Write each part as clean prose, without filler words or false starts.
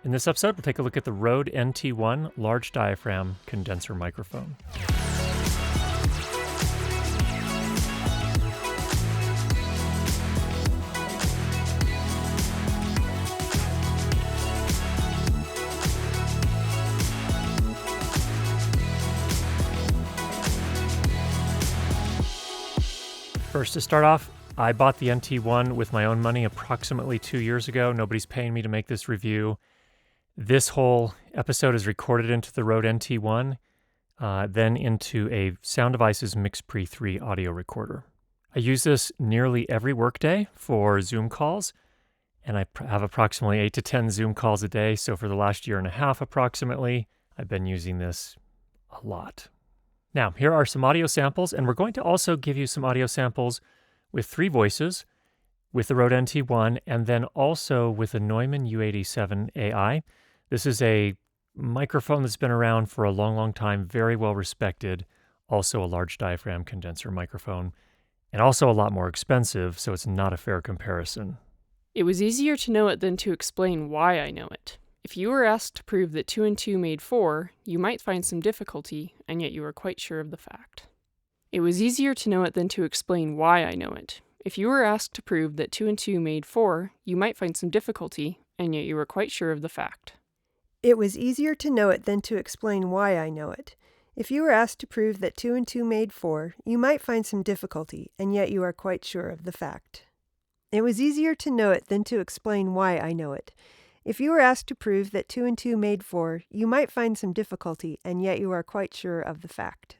In this episode, we'll take a look at the RØDE NT1 large diaphragm condenser microphone. First, to start off, I bought the NT1 with my own money approximately 2 years ago. Nobody's paying me to make this review. This whole episode is recorded into the RØDE NT1, then into a Sound Devices MixPre 3 audio recorder. I use this nearly every workday for Zoom calls, and I have approximately 8 to 10 Zoom calls a day. So for the last year and a half approximately, I've been using this a lot. Now, here are some audio samples, and we're going to also give you some audio samples with 3 voices, with the RØDE NT1, and then also with a Neumann U87 Ai. This is a microphone that's been around for a long, long time, very well respected, also a large diaphragm condenser microphone, and also a lot more expensive, so it's not a fair comparison. It was easier to know it than to explain why I know it. If you were asked to prove that 2 and 2 made 4, you might find some difficulty, and yet you were quite sure of the fact. It was easier to know it than to explain why I know it. If you were asked to prove that 2 and 2 made 4, you might find some difficulty, and yet you were quite sure of the fact. It was easier to know it than to explain why I know it. If you were asked to prove that 2 and 2 made 4, you might find some difficulty, and yet you are quite sure of the fact. It was easier to know it than to explain why I know it. If you were asked to prove that 2 and 2 made 4, you might find some difficulty, and yet you are quite sure of the fact.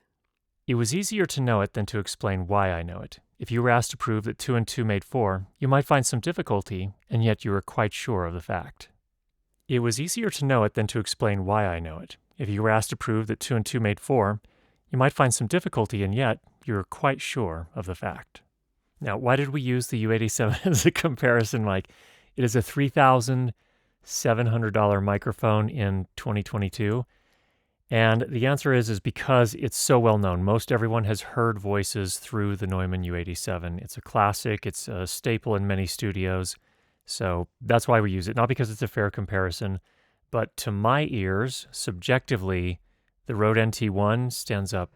It was easier to know it than to explain why I know it. If you were asked to prove that 2 and 2 made 4, you might find some difficulty, and yet you are quite sure of the fact. It was easier to know it than to explain why I know it. If you were asked to prove that 2 and 2 made 4, you might find some difficulty, and yet you're quite sure of the fact. Now, why did we use the U87 as a comparison? Like, it is a $3,700 microphone in 2022. And the answer is because it's so well known. Most everyone has heard voices through the Neumann U87. It's a classic. It's a staple in many studios. So that's why we use it. Not because it's a fair comparison, but to my ears, subjectively, the RØDE NT1 stands up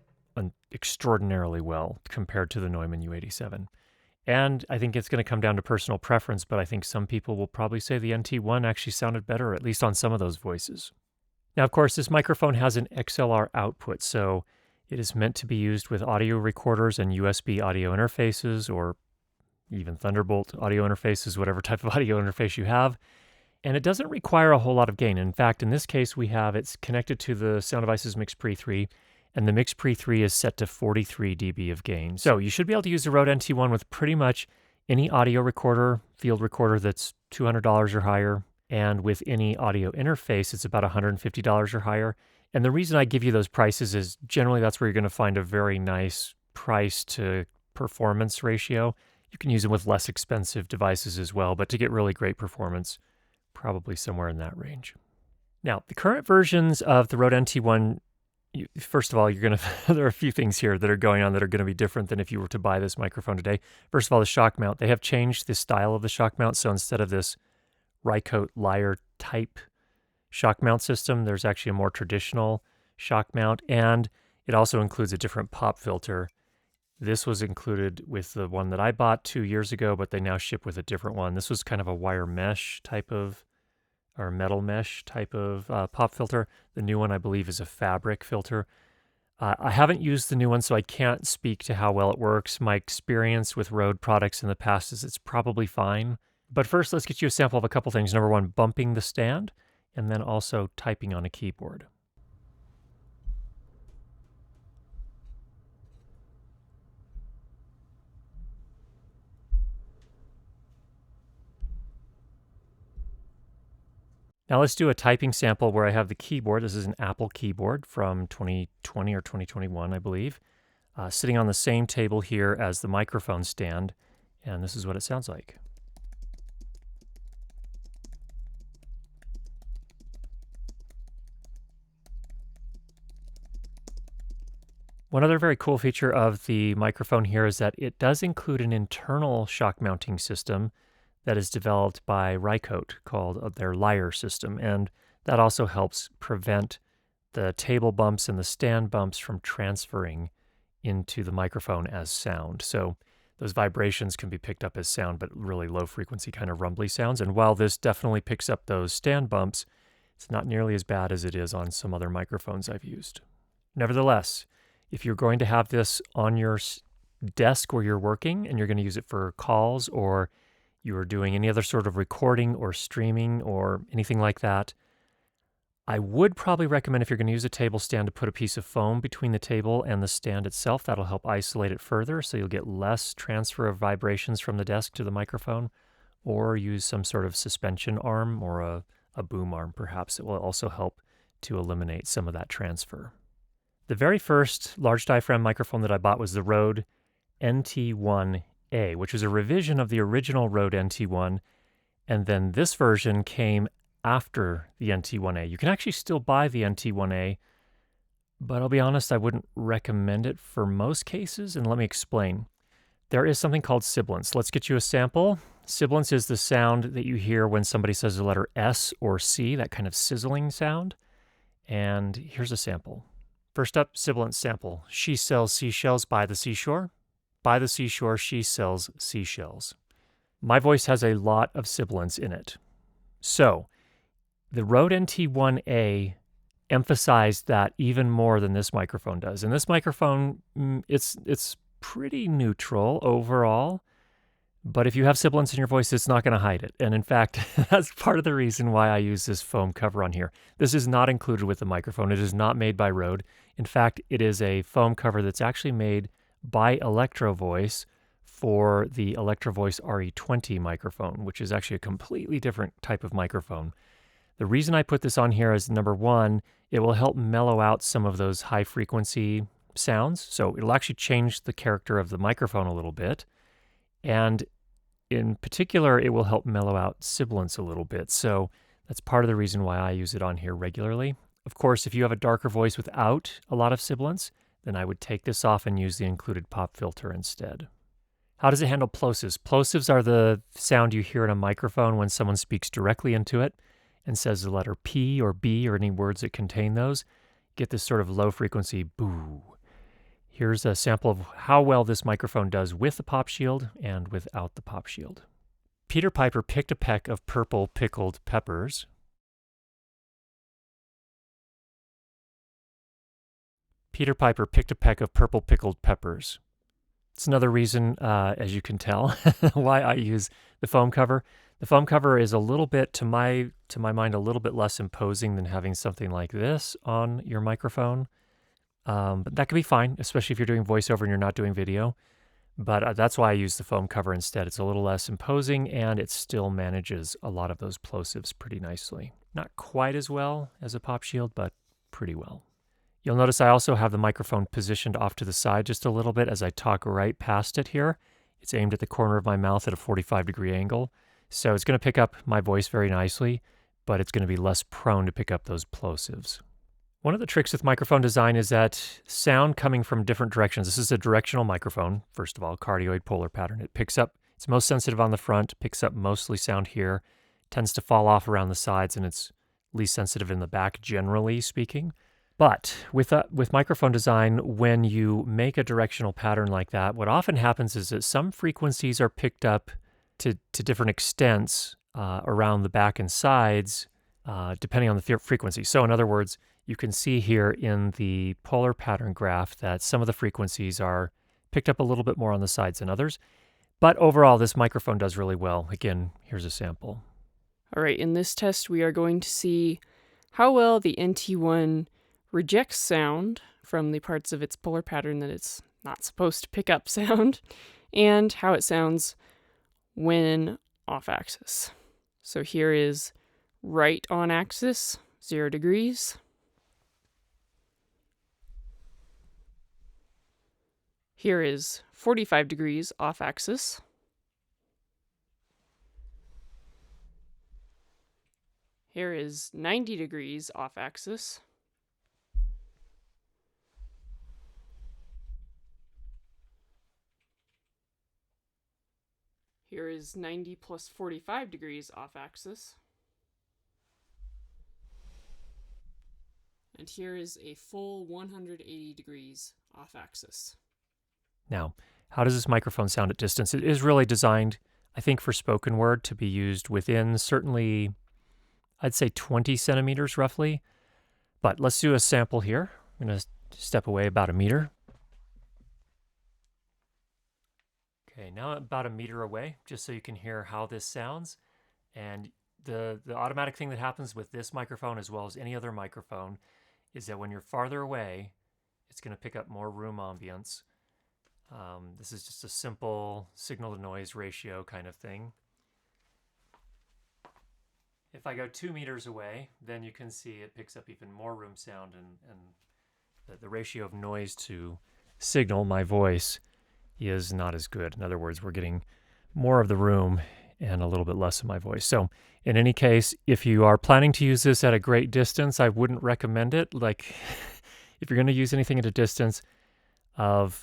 extraordinarily well compared to the Neumann U87. And I think it's going to come down to personal preference, but I think some people will probably say the NT1 actually sounded better, at least on some of those voices. Now, of course, this microphone has an XLR output, so it is meant to be used with audio recorders and USB audio interfaces, or even Thunderbolt audio interfaces, whatever type of audio interface you have. And it doesn't require a whole lot of gain. In fact, in this case, it's connected to the Sound Devices MixPre 3, and the MixPre 3 is set to 43 dB of gain. So you should be able to use the RØDE NT1 with pretty much any audio recorder, field recorder that's $200 or higher, and with any audio interface, it's about $150 or higher. And the reason I give you those prices is generally that's where you're going to find a very nice price to performance ratio. You can use them with less expensive devices as well, but to get really great performance, probably somewhere in that range. Now, the current versions of the RØDE NT1, first of all, there are a few things here that are going on that are going to be different than if you were to buy this microphone today. First of all, the shock mount. They have changed the style of the shock mount, so instead of this Rycote Lyre type shock mount system, there's actually a more traditional shock mount, and it also includes a different pop filter. This was included with the one that I bought 2 years ago, but they now ship with a different one. This was kind of a wire mesh type of, or metal mesh type of pop filter. The new one, I believe, is a fabric filter. I haven't used the new one, so I can't speak to how well it works. My experience with RØDE products in the past is it's probably fine. But first, let's get you a sample of a couple things. Number one, bumping the stand, and then also typing on a keyboard. Now let's do a typing sample where I have the keyboard. This is an Apple keyboard from 2020 or 2021, I believe, sitting on the same table here as the microphone stand, and this is what it sounds like. One other very cool feature of the microphone here is that it does include an internal shock mounting system that is developed by Rycote called their Lyre system, and that also helps prevent the table bumps and the stand bumps from transferring into the microphone as sound. So those vibrations can be picked up as sound, but really low frequency kind of rumbly sounds. And while this definitely picks up those stand bumps, it's not nearly as bad as it is on some other microphones I've used. Nevertheless, if you're going to have this on your desk where you're working and you're going to use it for calls, or you're doing any other sort of recording or streaming or anything like that, I would probably recommend, if you're going to use a table stand, to put a piece of foam between the table and the stand itself. That'll help isolate it further, so you'll get less transfer of vibrations from the desk to the microphone, or use some sort of suspension arm or a boom arm, perhaps. It will also help to eliminate some of that transfer. The very first large diaphragm microphone that I bought was the RØDE NT1 A, which was a revision of the original RØDE NT1, and then this version came after the NT1A. You can actually still buy the NT1A, but I'll be honest, I wouldn't recommend it for most cases, and let me explain. There is something called sibilance. Let's get you a sample. Sibilance is the sound that you hear when somebody says the letter S or C, that kind of sizzling sound. And here's a sample. First up, sibilance sample. She sells seashells by the seashore. By the seashore, she sells seashells. My voice has a lot of sibilance in it. So, the RØDE NT1A emphasized that even more than this microphone does. And this microphone, it's pretty neutral overall, but if you have sibilance in your voice, it's not going to hide it. And in fact, that's part of the reason why I use this foam cover on here. This is not included with the microphone. It is not made by RØDE. In fact, it is a foam cover that's actually made by Electro Voice for the Electro Voice RE20 microphone, which is actually a completely different type of microphone. The reason I put this on here is, number one, it will help mellow out some of those high frequency sounds. So it'll actually change the character of the microphone a little bit. And in particular, it will help mellow out sibilance a little bit. So that's part of the reason why I use it on here regularly. Of course, if you have a darker voice without a lot of sibilance, then I would take this off and use the included pop filter instead. How does it handle plosives? Plosives are the sound you hear in a microphone when someone speaks directly into it and says the letter P or B or any words that contain those. Get this sort of low frequency boo. Here's a sample of how well this microphone does with the pop shield and without the pop shield. Peter Piper picked a peck of purple pickled peppers. Peter Piper picked a peck of purple pickled peppers. It's another reason, as you can tell, why I use the foam cover. The foam cover is a little bit, to my mind, a little bit less imposing than having something like this on your microphone. But that can be fine, especially if you're doing voiceover and you're not doing video. But that's why I use the foam cover instead. It's a little less imposing, and it still manages a lot of those plosives pretty nicely. Not quite as well as a pop shield, but pretty well. You'll notice I also have the microphone positioned off to the side just a little bit as I talk right past it here. It's aimed at the corner of my mouth at a 45-degree angle. So it's going to pick up my voice very nicely, but it's going to be less prone to pick up those plosives. One of the tricks with microphone design is that sound coming from different directions. This is a directional microphone, first of all, cardioid polar pattern. It picks up, it's most sensitive on the front, picks up mostly sound here, tends to fall off around the sides, and it's least sensitive in the back, generally speaking. But with microphone design, when you make a directional pattern like that, what often happens is that some frequencies are picked up to different extents around the back and sides, depending on the frequency. So in other words, you can see here in the polar pattern graph that some of the frequencies are picked up a little bit more on the sides than others. But overall, this microphone does really well. Again, here's a sample. All right, in this test, we are going to see how well the NT1 rejects sound from the parts of its polar pattern that it's not supposed to pick up sound, and how it sounds when off axis. So here is right on axis, 0 degrees. Here is 45 degrees off axis. Here is 90 degrees off axis. Here is 90 plus 45 degrees off axis. And here is a full 180 degrees off axis. Now, how does this microphone sound at distance? It is really designed, I think, for spoken word to be used within certainly, I'd say 20 centimeters roughly. But let's do a sample here. I'm going to step away about a meter. Okay, now about a meter away, just so you can hear how this sounds. And the automatic thing that happens with this microphone, as well as any other microphone, is that when you're farther away, it's going to pick up more room ambience. This is just a simple signal-to-noise ratio kind of thing. If I go 2 meters away, then you can see it picks up even more room sound, and the ratio of noise to signal, my voice, is not as good. In other words, we're getting more of the room and a little bit less of my voice. So in any case, if you are planning to use this at a great distance, I wouldn't recommend it. Like, if you're going to use anything at a distance of,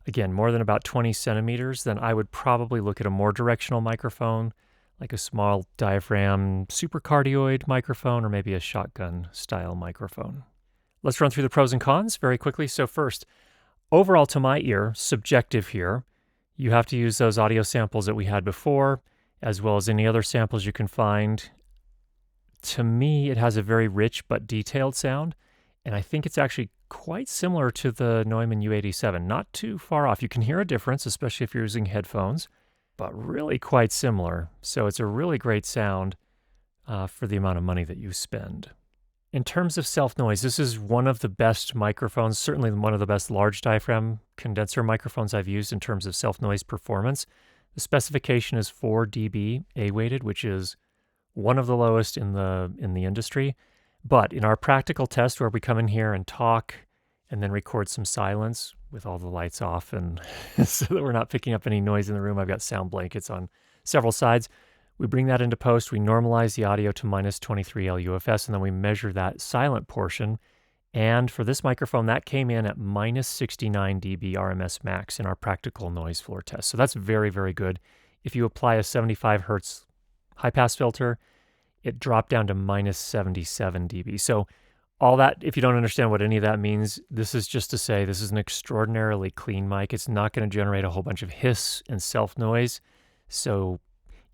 again, more than about 20 centimeters, then I would probably look at a more directional microphone, like a small diaphragm super cardioid microphone, or maybe a shotgun style microphone. Let's run through the pros and cons very quickly. So first, overall to my ear, subjective here, you have to use those audio samples that we had before, as well as any other samples you can find. To me, it has a very rich but detailed sound, and I think it's actually quite similar to the Neumann U87. Not too far off. You can hear a difference, especially if you're using headphones, but really quite similar. So it's a really great sound for the amount of money that you spend. In terms of self-noise, this is one of the best microphones, certainly one of the best large diaphragm condenser microphones I've used in terms of self-noise performance. The specification is 4 dB A-weighted, which is one of the lowest in the industry. But in our practical test where we come in here and talk and then record some silence with all the lights off, and so that we're not picking up any noise in the room, I've got sound blankets on several sides. We bring that into post, we normalize the audio to minus 23 LUFS, and then we measure that silent portion. And for this microphone, that came in at minus 69 dB RMS max in our practical noise floor test. So that's very, very good. If you apply a 75 hertz high-pass filter, it dropped down to minus 77 dB. So all that, if you don't understand what any of that means, this is just to say this is an extraordinarily clean mic. It's not going to generate a whole bunch of hiss and self-noise. So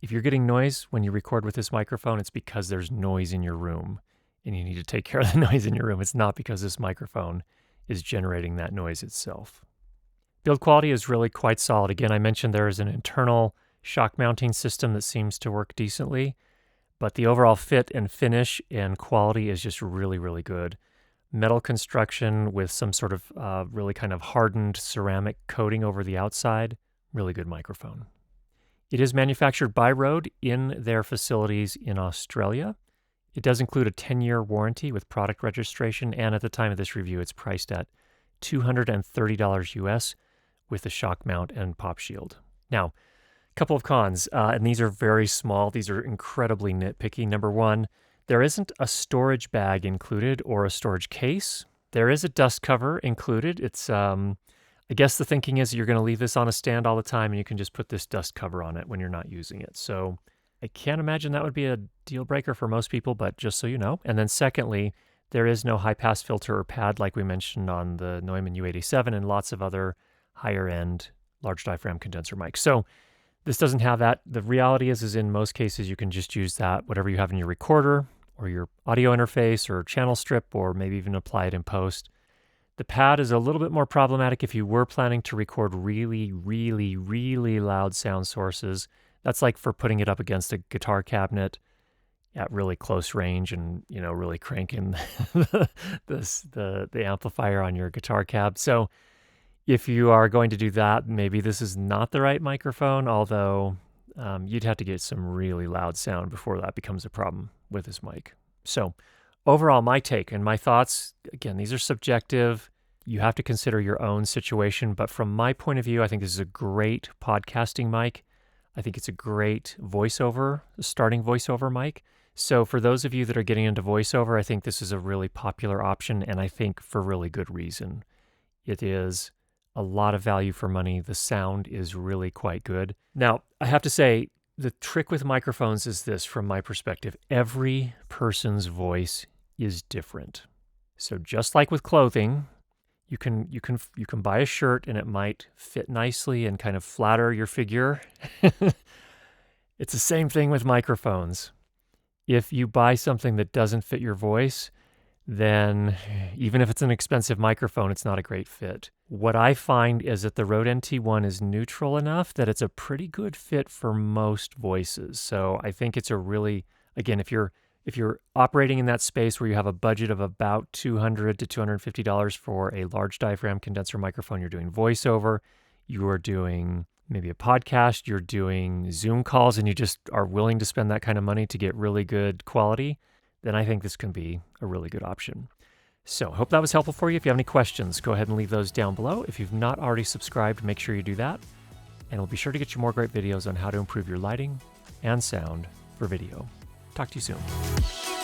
if you're getting noise when you record with this microphone, it's because there's noise in your room and you need to take care of the noise in your room. It's not because this microphone is generating that noise itself. Build quality is really quite solid. Again, I mentioned there is an internal shock mounting system that seems to work decently, but the overall fit and finish and quality is just really, really good. Metal construction with some sort of really kind of hardened ceramic coating over the outside. Really good microphone. It is manufactured by RØDE in their facilities in Australia. It does include a 10-year warranty with product registration, and at the time of this review, it's priced at $230 US with a shock mount and pop shield. Now, a couple of cons, and these are very small. These are incredibly nitpicky. Number one, there isn't a storage bag included or a storage case. There is a dust cover included. It's I guess the thinking is you're going to leave this on a stand all the time and you can just put this dust cover on it when you're not using it. So I can't imagine that would be a deal breaker for most people, but just so you know. And then secondly, there is no high pass filter or pad like we mentioned on the Neumann U87 and lots of other higher end large diaphragm condenser mics. So this doesn't have that. The reality is in most cases you can just use that, whatever you have in your recorder or your audio interface or channel strip, or maybe even apply it in post. The pad is a little bit more problematic if you were planning to record really, really, really loud sound sources. That's like for putting it up against a guitar cabinet at really close range and, you know, really cranking the amplifier on your guitar cab. So if you are going to do that, maybe this is not the right microphone, although you'd have to get some really loud sound before that becomes a problem with this mic. So overall, my take and my thoughts, again, these are subjective. You have to consider your own situation. But from my point of view, I think this is a great podcasting mic. I think it's a great voiceover, starting voiceover mic. So for those of you that are getting into voiceover, I think this is a really popular option, and I think for really good reason. It is a lot of value for money. The sound is really quite good. Now, I have to say, the trick with microphones is this, from my perspective: every person's voice is different. So just like with clothing, you can buy a shirt and it might fit nicely and kind of flatter your figure. It's the same thing with microphones. If you buy something that doesn't fit your voice, then even if it's an expensive microphone, it's not a great fit. What I find is that the RØDE NT1 is neutral enough that it's a pretty good fit for most voices. So I think it's a really, again, if you're operating in that space where you have a budget of about $200 to $250 for a large diaphragm condenser microphone, you're doing voiceover, you are doing maybe a podcast, you're doing Zoom calls, and you just are willing to spend that kind of money to get really good quality, then I think this can be a really good option. So hope that was helpful for you. If you have any questions, go ahead and leave those down below. If you've not already subscribed, make sure you do that. And we'll be sure to get you more great videos on how to improve your lighting and sound for video. Talk to you soon.